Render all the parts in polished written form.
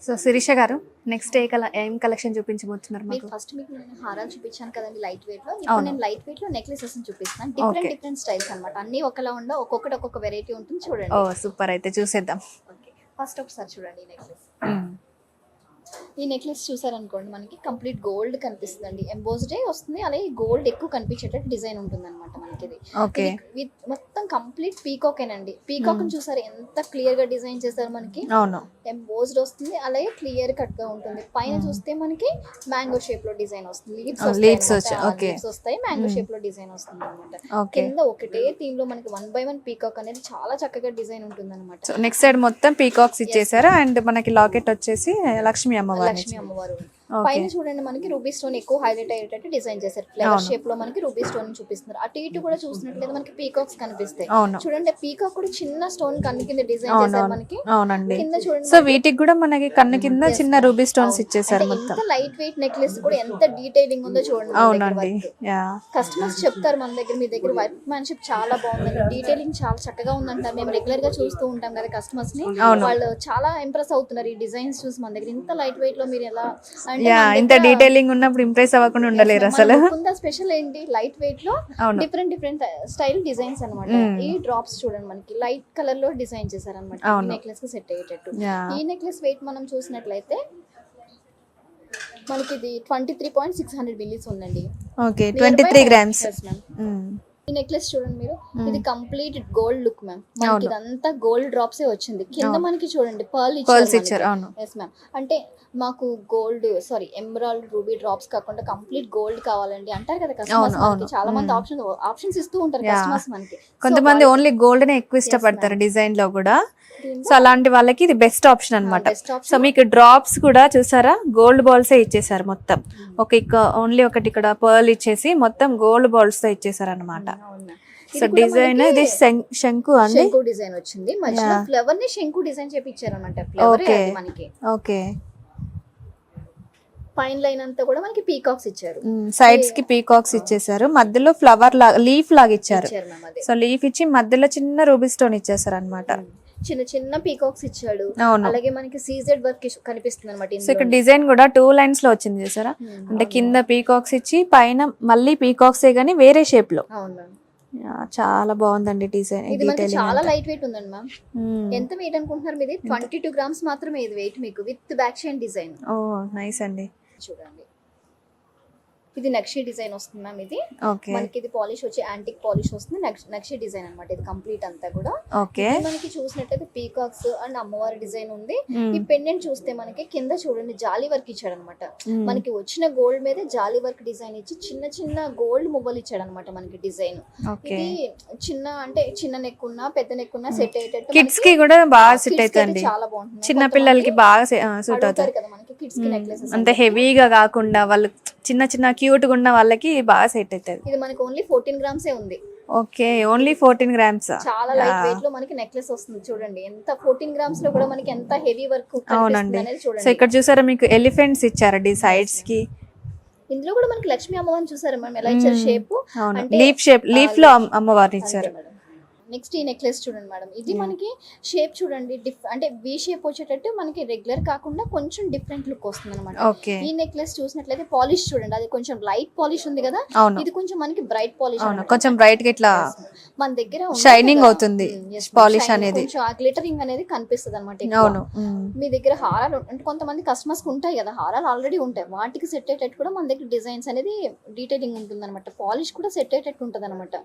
So Sirisha గారు next ఏం collection చూపించబోతున్నారు మీకు మాకు? ఫస్ట్ మీకు నేను హారాలు చూపించాను కదండి లైట్ వెయిట్ లో. ఇప్పుడు నేను లైట్ వెయిట్ లో నెక్లెసెస్ చూపిస్తాను. డిఫరెంట్ స్టైల్స్ అన్నమాట. అన్ని ఒకలా ఉండవు, ఒక్కొక్కటి ఒక్కొక్క వెరైటీ ఉంటుంది. చూడండి. ఓ సూపర్, అయితే చూసేద్దాం. ఓకే, ఫస్ట్ ఒకసారి చూడండి ఈ నెక్లెస్. ఈ నెక్లెస్ చూసారనుకోండి మనకి కంప్లీట్ గోల్డ్ కనిపిస్తుందండి. ఎంబోస్డ్ వస్తుంది, అలాగే గోల్డ్ ఎక్కువ కనిపించేటట్టు డిజైన్ ఉంటుంది అనమాట మనకి. ఇది ఓకే, విత్ మొత్తం కంప్లీట్ పీకాక్ ఏనండి. పీకాక్ చూసారు ఎంత క్లియర్ గా డిజైన్ చేశారు మనకి. అవును, ఎంబోస్డ్ వస్తుంది, అలాగే క్లియర్ కట్ గా ఉంటుంది. పైన చూస్తే మనకి మ్యాంగో షేప్ లో డిజైన్ వస్తుంది. లీవ్స్ వస్తాయి, మ్యాంగో షేప్ లో డిజైన్ వస్తుంది అనమాట. కింద ఒకటే థీమ్ లో మనకి 1 by 1 పీకాక్ అనేది చాలా చక్కగా డిజైన్ ఉంటుంది అనమాట. సో నెక్స్ట్ సైడ్ మొత్తం పీకాక్స్ ఇచ్చేసారు అండ్ మనకి లాకెట్ వచ్చేసి లక్ష్మీ అమ్మవారు. పైన చూడండి మనకి రూబీ స్టోన్ ఎక్కువ హైలైట్ అయ్యేటట్టు డిజైన్ చేశారు. ఫ్లవర్ షేప్ లో మనకి రూబీ స్టోన్ చూపిస్తున్నారు. అటు ఇటు కూడా చూసినట్లయితే మనకి పీకాక్స్ కనిపిస్తాయి. చూడండి పీకాక్ కూడా చిన్న స్టోన్ కన్ను కింద డిజైన్ చేశారు మనకి. అవునండి, కింద చూడండి. సో వీటికి కూడా మనకి కన్ను కింద చిన్న రూబీ స్టోన్స్ ఇచ్చేసారు మొత్తం. ఎంత లైట్ వెయిట్ నెక్లెస్ కూడా ఎంత డీటెయిలింగ్ ఉందో చూడండి. అవునండి, కస్టమర్స్ చెప్తారు మన దగ్గర, మీ దగ్గర వర్క్ మ్యాన్షిప్ చాలా బాగుంది, డీటెయిలింగ్ చాలా చక్కగా ఉందంటారు. మేము రెగ్యులర్ గా చూస్తూ ఉంటాం కదా కస్టమర్స్ ని, వాళ్ళు చాలా ఇంప్రెస్ అవుతున్నారు ఈ డిజైన్స్ చూసి. మన దగ్గర ఇంత లైట్ వెయిట్ లో మీరు ఎలా ఇంత డీటెయిలింగ్ ఉన్నప్పుడు ఇంప్రెస్ అవ్వకుండా ఉండలేరు అసలు. స్పెషల్ ఏంటి, లైట్ వెయిట్ లో డిఫరెంట్ స్టైల్ డిజైన్స్ అన్నమాట. ఈ డ్రాప్స్ చూడండి మనకి లైట్ కలర్ లో డిజైన్ చేశారు అనమాట. ఈ నెక్లెస్ కి సెట్ అయ్యేటట్టు. ఈ నెక్లెస్ వెయిట్ మనం చూసినట్లయితే మనకి ఇది 23.600 మిల్లీస్ ఉందండి. Okay, 23 grams. ఈ నెక్లెస్ చూడండి మీరు, ఇది కంప్లీట్ గోల్డ్ లుక్ మ్యామ్. మనకి ఇదంతా గోల్డ్ డ్రాప్స్ వచ్చింది. కింద మనకి చూడండి పర్ల్ ఇచ్చారు. ఎస్ మ్యామ్, అంటే మాకు గోల్డ్ ఎమరాల్డ్ రూబీ డ్రాప్స్ కాకుండా కంప్లీట్ గోల్డ్ కావాలండి అంటారు కదా కస్టమర్స్. మనకి చాలా మంది ఆప్షన్స్ ఇస్తూ ఉంటారు కస్టమర్స్ మనకి. కొంతమంది ఓన్లీ గోల్డ్ నే ఎక్కువ ఇష్టపడతారు డిజైన్ లో కూడా. సో అలాంటి వాళ్ళకి ఇది బెస్ట్ ఆప్షన్ అన్నమాట. సో మీకు డ్రాప్స్ కూడా చూసారా, గోల్డ్ బాల్స్ ఇచ్చేసారు మొత్తం. ఓన్లీ ఒకటి ఇక్కడ పర్ల్ ఇచ్చేసి మొత్తం గోల్డ్ బాల్స్ తో ఇచ్చేసారు అనమాట. సో డిజైన్ ఇది శంకు అండి, శంకు డిజైన్ వచ్చింది. మధ్యలో ఫ్లవర్ ని శంకు డిజైన్ చేపించారు అనమాట. ఫ్లవర్ మనకి ఓకే, పైన లైన్ అంతా కూడా మనకి పీకాక్స్ ఇచ్చారు. సైడ్స్ కి పీకాక్స్ ఇచ్చేసారు, మధ్యలో ఫ్లవర్ లాగా లీఫ్ లాగా ఇచ్చారు. సో లీఫ్ ఇచ్చి మధ్యలో చిన్న రూబీ స్టోన్ ఇచ్చేసారు అనమాట. చిన్న చిన్న పీకాక్స్ ఇచ్చాడు. అలాగే మనకి సీజెడ్ వర్క్ కనిపిస్తుంది అనమాట. సో ఇక్కడ డిజైన్ కూడా 2 లైన్స్ లో వచ్చింది చూసారా, అంటే కింద పీకాక్స్ ఇచ్చి పైన మళ్ళీ పీకాక్స్ గానీ వేరే షేప్ లో. చాలా బాగుందండి డిజైన్. ఇది మనకి చాలా లైట్ వెయిట్ ఉందండి మ్యామ్. ఎంత వెయిట్ అనుకుంటున్నారు మీది? 22 గ్రామ్స్ మాత్రమే ఇది వెయిట్ మీకు, with back chain design. Oh nice అండి. చూడండి, ఇది నక్షి డిజైన్ వస్తుంది మ్యామ్. ఇది మనకి ఇది పాలిష్ వచ్చి యాంటిక్ పాలిష్ వస్తుంది. నక్షి డిజైన్ అన్నమాట ఇది కంప్లీట్ అంతా కూడా. మనకి చూసినట్లయితే పీకాక్స్ అండ్ అమ్మవారి డిజైన్ ఉంది. ఈ పెండెంట్ చూస్తే మనకి కింద చూడండి జాలీ వర్క్ ఇచ్చాడు అనమాట. మనకి వచ్చిన గోల్డ్ మీద జాలీ వర్క్ డిజైన్ ఇచ్చి చిన్న చిన్న గోల్డ్ మువ్వలు ఇచ్చాడు అనమాట మనకి డిజైన్. ఇది చిన్న అంటే చిన్న నెక్ ఉన్నా పెద్ద నెక్ ఉన్నా సెట్ అయ్యేటట్టు, కిడ్స్ కి కూడా బాగా సెట్ అవుతుంది. చాలా బాగుంటుంది, చిన్న పిల్లలకి బాగా సూట్ అవుతారు కదా మనకి కిడ్స్ కి నెక్లెసెస్. అంత హెవీగా కాకుండా వాళ్ళు చిన్న చిన్న క్యూట్ గా ఉన్న వాళ్ళకి బాగా సెట్ అవుతుంది. ఇది మనకి ఓన్లీ 14 గ్రామ్స్ ఉంది. Okay, only 14 grams. చాలా లైట్ వెయిట్ లో మనకి నెక్లెస్ వస్తుంది. చూడండి ఎంత 14 గ్రామ్స్ లో కూడా మనకి ఎంత హెవీ వర్క్. అవునండి, సో ఇక్కడ చూసారా మీకు ఎలిఫెంట్స్ ఇచ్చారండి సైడ్స్ కి. ఇందులో కూడా మనకి లక్ష్మీ అమ్మవారిని చూసారా మనం ఎలా ఇచ్చారు షేప్, లీఫ్ లో అమ్మవారిని ఇచ్చారు. నెక్స్ట్ ఈ నెక్లెస్ చూడండి మేడం, ఇది మనకి షేప్ చూడండి అంటే వి షేప్ వచ్చేటట్టు మనకి రెగ్యులర్ కాకుండా కొంచెం డిఫరెంట్ లుక్ వస్తుంది అనమాట. ఈ నెక్లెస్ చూసినట్లయితే పాలిష్ చూడండి, అది కొంచెం లైట్ పాలిష్ ఉంది కదా, ఇది కొంచెం మనకి బ్రైట్ పాలిష్, కొంచెం బ్రైట్ గా ఇట్లా మన దగ్గర షైనింగ్ అవుతుంది పాలిష్ అనేది, కొంచెం గ్లిటరింగ్ అనేది కనిపిస్తుంది అనమాట. మీ దగ్గర హారాలు అంటే కొంతమంది కస్టమర్స్ ఉంటాయి కదా, హారాలు ఆల్రెడీ ఉంటాయి, వాటికి సెట్ అయ్యేటట్టు కూడా మన దగ్గర డిజైన్స్ అనేది డీటెయిలింగ్ ఉంటుంది అనమాట. పాలిష్ కూడా సెట్ అయ్యేటట్టు ఉంటుంది అనమాట.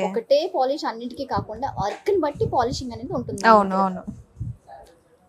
ఒకటే పాలిష్ అన్నిటికీ కాకుండా వర్క్ ని బట్టి పాలిషింగ్ అనేది ఉంటుంది. అవును,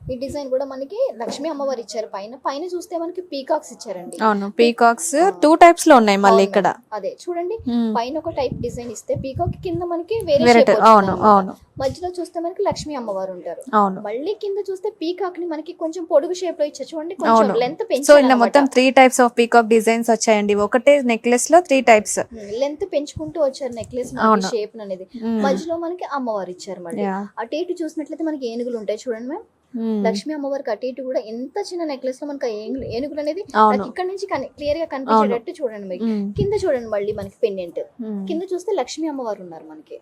ఈ డిజైన్ కూడా మనకి లక్ష్మీ అమ్మవారు ఇచ్చారు. పైన చూస్తే మనకి పీకాక్స్ ఇచ్చారండి. అవును, పీకాక్స్ 2 టైప్స్ లో ఉన్నాయి మళ్ళీ ఇక్కడ. అదే చూడండి, పైన ఒక టైప్ డిజైన్ ఇస్తే పీకాక్ కింద మనకి వేరే షేప్. అవును, మధ్యలో చూస్తే మనకి లక్ష్మీ అమ్మవారు ఉంటారు. మళ్ళీ కింద చూస్తే పీకాక్ ని మనకి కొంచెం పొడుగు షేప్ లో ఇచ్చారు. చూడండి కొంచెం లెంత్ పెంచారు. సో ఇలా మొత్తం 3 టైప్స్ ఆఫ్ పీకాక్ డిజైన్స్ వచ్చాయండి. ఒకటే నెక్లెస్ లో 3 టైప్స్ లెంత్ పెంచుకుంటూ వచ్చారు నెక్లెస్ షేప్ అనేది. మధ్యలో మనకి అమ్మవారు ఇచ్చారు. మళ్ళీ అటు ఇటు చూసినట్లయితే మనకి ఏనుగులు ఉంటాయి చూడండి మ్యామ్. లక్ష్మీ అమ్మవారికి అటు ఇటు కూడా ఎంత చిన్న నెక్లెస్ లో మనకి ఏనుగులు అనేది ఇక్కడ నుంచి క్లియర్ గా కనిపించేటట్టు చూడండి. కింద చూడండి మళ్ళీ మనకి పెండెంట్ కింద చూస్తే లక్ష్మీ అమ్మవారు ఉన్నారు మనకి.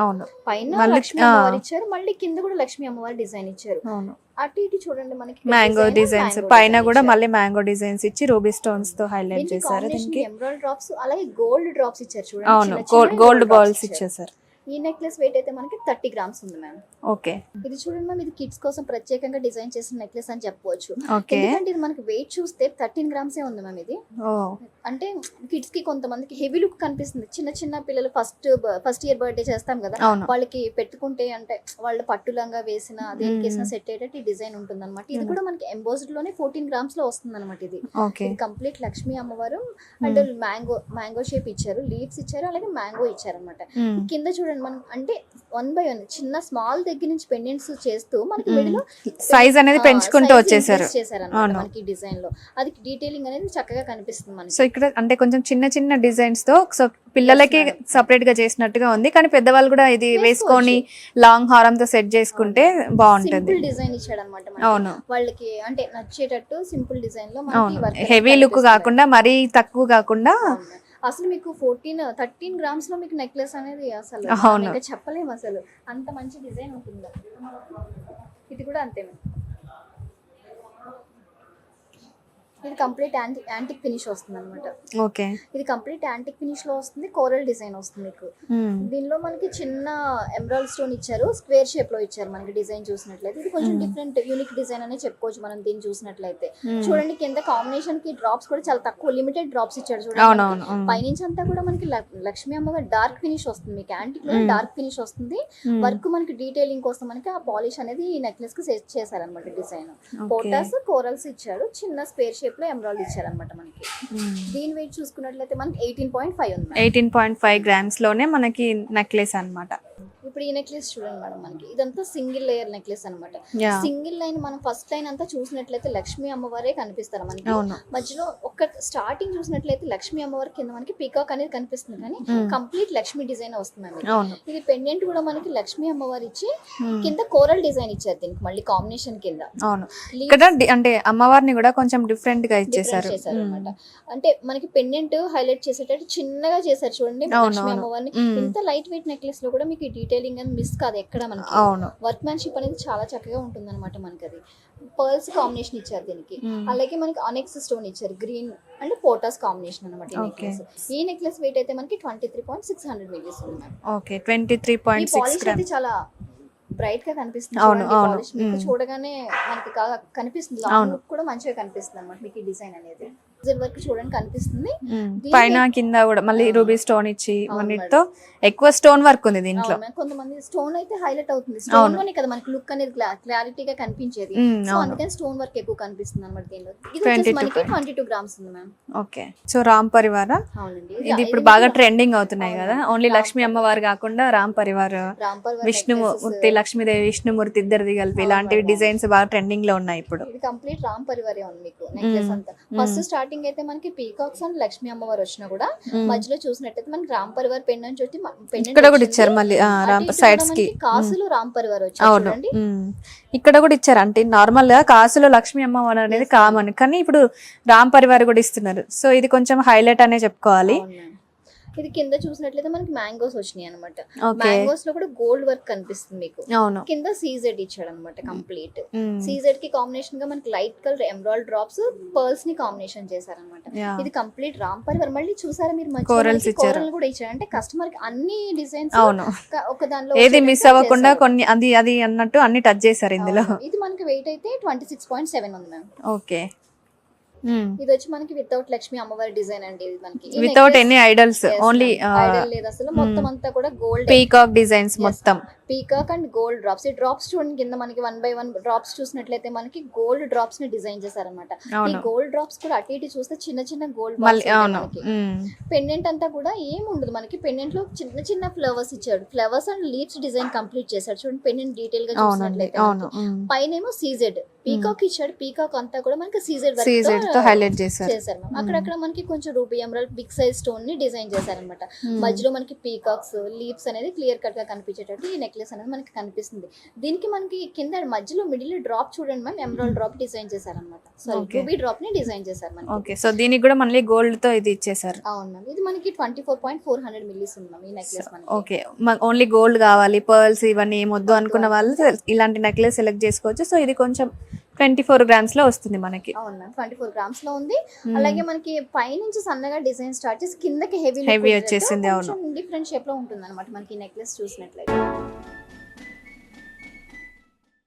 అవును పైన మళ్ళీ లక్ష్మీ అమ్మవారు ఇచ్చారు, మళ్ళీ కింద కూడా లక్ష్మీ అమ్మవారి డిజైన్ ఇచ్చారు. అవును అటు ఇటు చూడండి మనకి మ్యాంగో డిజైన్స్ పైన కూడా మళ్ళీ మ్యాంగో డిజైన్స్ ఇచ్చి రూబీ స్టోన్స్ తో హైలైట్ చేశారు దీనికి. ఎమరాల్డ్ డ్రాప్స్ అలాగే గోల్డ్ డ్రాప్స్ ఇచ్చారు చూడండి. అవును గోల్డ్ బాల్స్ ఇచ్చేసారు. ఈ నెక్లెస్ వెయిట్ అయితే మనకి 30 గ్రామ్స్ ఉంది మ్యామ్. ఓకే ఇది చూడండి మ్యామ్, ఇది కిడ్స్ కోసం ప్రత్యేకంగా డిజైన్ చేసిన నెక్లెస్ అని చెప్పవచ్చు. ఓకే ఎందుకంటే ఇది మనకి వెయిట్ చూస్తే 13 గ్రామ్సే ఉంది మ్యామ్. ఇది అంటే కిడ్స్ కి కొంతమందికి హెవీ లుక్ కనిపిస్తుంది. చిన్న చిన్న పిల్లలు ఫస్ట్ ఇయర్ బర్త్డే చేస్తాం కదా, వాళ్ళకి పెట్టుకుంటే అంటే వాళ్ళ పట్టులంగా వేసిన దేనికేసినా సెట్ అయ్యేటట్టు ఈ డిజైన్ ఉంటుంది అనమాట. ఇది కూడా మనకి ఎంబోస్డ్ లోనే 14 గ్రామ్స్ లో వస్తుంది అనమాట. ఇది కంప్లీట్ లక్ష్మీ అమ్మవారు అండ్ మ్యాంగో షేప్ ఇచ్చారు, లీవ్స్ ఇచ్చారు, అలాగే మ్యాంగో ఇచ్చారు అనమాట. కింద చూడండి మనం అంటే 1 by 1 చిన్న స్మాల్ దగ్గర నుంచి పెండెంట్స్ చేస్తూ మనకి మిడిల్ సైజ్ అనేది పెంచుకుంటూ వచ్చేసారు మనకి డిజైన్ లో. అది డీటెయిలింగ్ అనేది చక్కగా కనిపిస్తుంది మనకి. సో ఇక్కడ అంటే కొంచెం చిన్న చిన్న డిజైన్స్ తో సో పిల్లలకి సపరేట్ గా చేసినట్టుగా ఉంది, కానీ పెద్దవాళ్ళు కూడా ఇది వేసుకొని లాంగ్ హారం తో సెట్ చేసుకుంటే బాగుంటుంది. సింపుల్ డిజైన్ ఇచ్చాడు అనమాట. అవును వాళ్ళకి అంటే నచ్చేటట్టు సింపుల్ డిజైన్ లో మనకి హెవీ లుక్ కాకుండా మరీ తక్కువ కాకుండా. అసలు మీకు 13 గ్రామ్స్ లో మీకు నెక్లెస్ అనేది అసలు ఇంకా చెప్పలేము, అసలు అంత మంచి డిజైన్ ఉంటుంది. ఇది కూడా అంతే. ఇది కంప్లీట్ యాంటిక్ ఫినిష్ వస్తుంది అనమాట. ఓకే ఇది కంప్లీట్ యాంటిక్ ఫినిష్ లో వస్తుంది, కోరల్ డిజైన్ వస్తుంది మీకు. దీనిలో మనకి చిన్న ఎమరాల్డ్ స్టోన్ ఇచ్చారు, స్క్వేర్ షేప్ లో ఇచ్చారు మనకి డిజైన్ చూసినట్లయితే. ఇది కొంచెం డిఫరెంట్ యూనిక్ డిజైన్ అనే చెప్పుకోవచ్చు మనం దీన్ని చూసినట్లయితే. చూడండి కింద కాంబినేషన్ కి డ్రాప్స్ కూడా చాలా తక్కువ లిమిటెడ్ డ్రాప్స్ ఇచ్చారు చూడండి. పైనుంచి అంతా కూడా మనకి లక్ష్మీ అమ్మగారు డార్క్ ఫినిష్ వస్తుంది మీకు, యాంటిక్ లో డార్క్ ఫినిష్ వస్తుంది. వర్క్ మనకి డీటెయిలింగ్ కోసం మనకి ఆ పాలిష్ అనేది ఈ నెక్లెస్ కి సెట్ చేశారనమాట. డిజైన్ పోటాస్ కోరల్స్ ఇచ్చారు, చిన్న స్క్వేర్ షేప్ లో ఎమరాల్డ్ ఇచ్చారనమాట మనకి. దీని వెయిట్ చూసుకున్నట్లయితే మనకి 18.5 ఉంది. 18.5 గ్రామ్స్ లోనే మనకి నెక్లెస్ అన్నమాట. ఇప్పుడు ఈ నెక్లెస్ చూడండి మేడం, మనకి ఇదంతా సింగిల్ లేయర్ నెక్లెస్ అనమాట. సింగిల్ లైన్ మనం ఫస్ట్ లైన్ అంతా చూసినట్లయితే లక్ష్మీ అమ్మవారే కనిపిస్తారు మనకి. మధ్యలో ఒక స్టార్టింగ్ చూసినట్లయితే లక్ష్మీ అమ్మవారి కింద మనకి పీకాక్ అనేది కనిపిస్తుంది, కానీ కంప్లీట్ లక్ష్మీ డిజైన్ వస్తుంది. ఇది పెండెంట్ కూడా మనకి లక్ష్మీ అమ్మవారి ఇచ్చి కింద కోరల్ డిజైన్ ఇచ్చారు దీనికి మళ్ళీ కాంబినేషన్ కింద. ఇక్కడ అంటే అమ్మవారిని కూడా కొంచెం డిఫరెంట్ గా ఇచ్చేసారు అనమాట. అంటే మనకి పెండెంట్ హైలైట్ చేసేటట్టు చిన్నగా చేశారు చూడండి లక్ష్మీ అమ్మవారిని. ఇంత లైట్ వెయిట్ నెక్లెస్ లో కూడా మీకు డీటెయిలింగ్ అని మిస్ కాదు ఎక్కడ మనకి. వర్క్ మ్యాన్షిప్ అనేది చాలా చక్కగా ఉంటుంది అనమాట మనకి. అది పర్ల్స్ కాంబినేషన్ ఇచ్చారు దీనికి, అలాగే మనకి ఆనెక్స్ స్టోన్ ఇచ్చారు, గ్రీన్ అండ్ పోటాస్ కాంబినేషన్ అనమాట ఈ నెక్లెస్. ఈ నెక్లెస్ వెయిట్ అయితే మనకి 23.600 మిల్లీస్ ఉంది మ్యామ్. Okay 23.6 grams. చాలా బ్రైట్ గా కనిపిస్తుంది, చూడగానే మనకి కనిపిస్తుంది. లాంగ్ లుక్ కూడా మంచిగా కనిపిస్తుంది అనమాట మీకు ఈ డిజైన్ అనేది. వర్క్ చూడండి కనిపిస్తుంది, పైన కింద కూడా మళ్ళీ రూబీ స్టోన్ ఇచ్చి అన్నిటితో ఎక్కువ స్టోన్ వర్క్ ఉంది దీంట్లో. కొంతమంది స్టోన్ అయితే హైలైట్ అవుతుంది, స్టోన్ లోనే కదా మనకి లుక్ అనేది క్లారిటీగా కనిపించేది. సో అందుకని స్టోన్ వర్క్ ఎక్కువ కనిపిస్తుంది అనమాట దీనిలో. ఇది మనకి 22 గ్రామ్స్ ఉంది మ్యామ్. ఓకే సో రామ్ పరివార. అవునండి, ఇది ఇప్పుడు బాగా ట్రెండింగ్ అవుతున్నాయి కదా. ఓన్లీ లక్ష్మీ అమ్మవారు కాకుండా రామ్ పరివార్, విష్ణుమూర్తి, లక్ష్మీదేవి, విష్ణుమూర్తి ఇద్దరిది కలిపి ఇలాంటివి డిజైన్స్ బాగా ట్రెండింగ్ లో ఉన్నాయి ఇప్పుడు. ఇది కంప్లీట్ రామ్ పరివారే ఉంది మీకు నెక్లెస్ అంతా. ఫస్ట్ స్టార్టింగ్ అయితే మనకి పీకాక్స్ అండ్ లక్ష్మీ అమ్మవారు వచ్చినా కూడా మధ్యలో చూసినట్టయితే మనకి రామ్ పరివార్ పెండెంట్ వచ్చి ఇక్కడ కూడా ఇచ్చారు మళ్ళీ సైడ్స్ కి కాసులు రామ్ పరివార్ వచ్చి ఇక్కడ కూడా ఇచ్చారు. అంటే నార్మల్ గా కాసులో లక్ష్మీ అమ్మవారు అనేది కామన్, కానీ ఇప్పుడు రామ్ పరివార్ కూడా ఇస్తున్నారు. సో ఇది కొంచెం హైలైట్ అనే చెప్పుకోవాలి. ఇది కింద చూసినట్లయితే మనకి మ్యాంగోస్ వచ్చినాయి అనమాట. మ్యాంగోస్ లో కూడా గోల్డ్ వర్క్ కనిపిస్తుంది మీకు. కింద సీజెడ్ ఇచ్చాడు అనమాట కంప్లీట్. సీజెడ్ కి కాంబినేషన్ గా మనకి light colour emerald drops pearls ని కాంబినేషన్ చేశారనమాట. ఇది కంప్లీట్ రామ్ పరివార్. మళ్ళీ చూసారా మీరు కోరల్ కూడా ఇచ్చారు. అంటే కస్టమర్ కి అన్ని డిజైన్స్ ఒక దానిలో ఏది మిస్ అవ్వకుండా కొన్ని అది అన్నట్టు అన్ని టచ్ చేశారు ఇందులో. ఇది మనకి వెయిట్ అయితే 26.7 ఉంది మ్యామ్. ఓకే ఇది వచ్చి మనకి వితౌట్ లక్ష్మీ అమ్మవారి డిజైన్ అండి. ఇది మనకి without any idols, only Idol లేదు అసలు. మొత్తం అంతా కూడా గోల్డ్ పీకాక్ డిజైన్స్, మొత్తం పీకాక్ అండ్ గోల్డ్ డ్రాప్స్. ఈ డ్రాప్స్ చూడండి కింద మనకి 1 by 1 డ్రాప్స్ చూసినట్లయితే మనకి గోల్డ్ డ్రాప్స్ ని డిజైన్ చేశారనమాట. ఈ గోల్డ్ డ్రాప్స్ కూడా అటు ఇటు చూస్తే చిన్న చిన్న గోల్డ్ పెండెంట్ అంతా కూడా ఏముండదు మనకి. పెండెంట్ లో చిన్న చిన్న ఫ్లవర్స్ ఇచ్చాడు, flowers and leaves design complete చేశాడు చూడండి. పెండెంట్ డీటెయిల్ గా చూసినట్లయితే పైన ఏమో సీజెడ్ పీకాక్ ఇచ్చాడు, పీకాక్ అంతా కూడా మనకి సీజెడ్ సీజెడ్ తో హైలైట్ చేశారు. చేశారు మ్యామ్. అక్కడక్కడ మనకి కొంచెం ruby emerald big size stone ని డిజైన్ చేశారనమాట. మధ్యలో మనకి పీకాక్స్ లీవ్స్ అనేది క్లియర్ కట్ గా కనిపించేటట్టు ఈ నెక్లెస్ అనేది మనకి కనిపిస్తుంది. దీనికి మనకి కింద మధ్యలో మిడిల్ డ్రాప్ చూడండి మ్యామ్, ఎమరాల్డ్ డ్రాప్ డిజైన్ చేశారనమాట. రూబీ డ్రాప్ ని డిజైన్ చేశారు మనకి. ఓకే, సో దీనికి కూడా మళ్ళీ గోల్డ్ తో ఇది ఇచ్చేసారు. అవును మ్యామ్, ఇది మనకి 24.400 మిల్లీస్ ఉంది మ్యామ్ ఈ నెక్లెస్ మనకి. ఓకే, ఓన్లీ గోల్డ్ కావాలి, పర్ల్స్ ఇవన్నీ ఏమొద్దు అనుకున్న వాళ్ళు ఇలాంటి నెక్లెస్ సెలెక్ట్ చేసుకోవచ్చు. సో ఇది కొంచెం 24 grams లో వస్తుంది మనకి. అవును మ్యామ్, 24 grams లో ఉంది. అలాగే మనకి పైనుంచి సన్నగా డిజైన్ స్టార్ట్ చేసి కిందకి హెవీ వచ్చేసింది. అవును, డిఫరెంట్ షేప్ లో ఉంటుంది అనమాట మనకి నెక్లెస్ చూసినట్లయితే.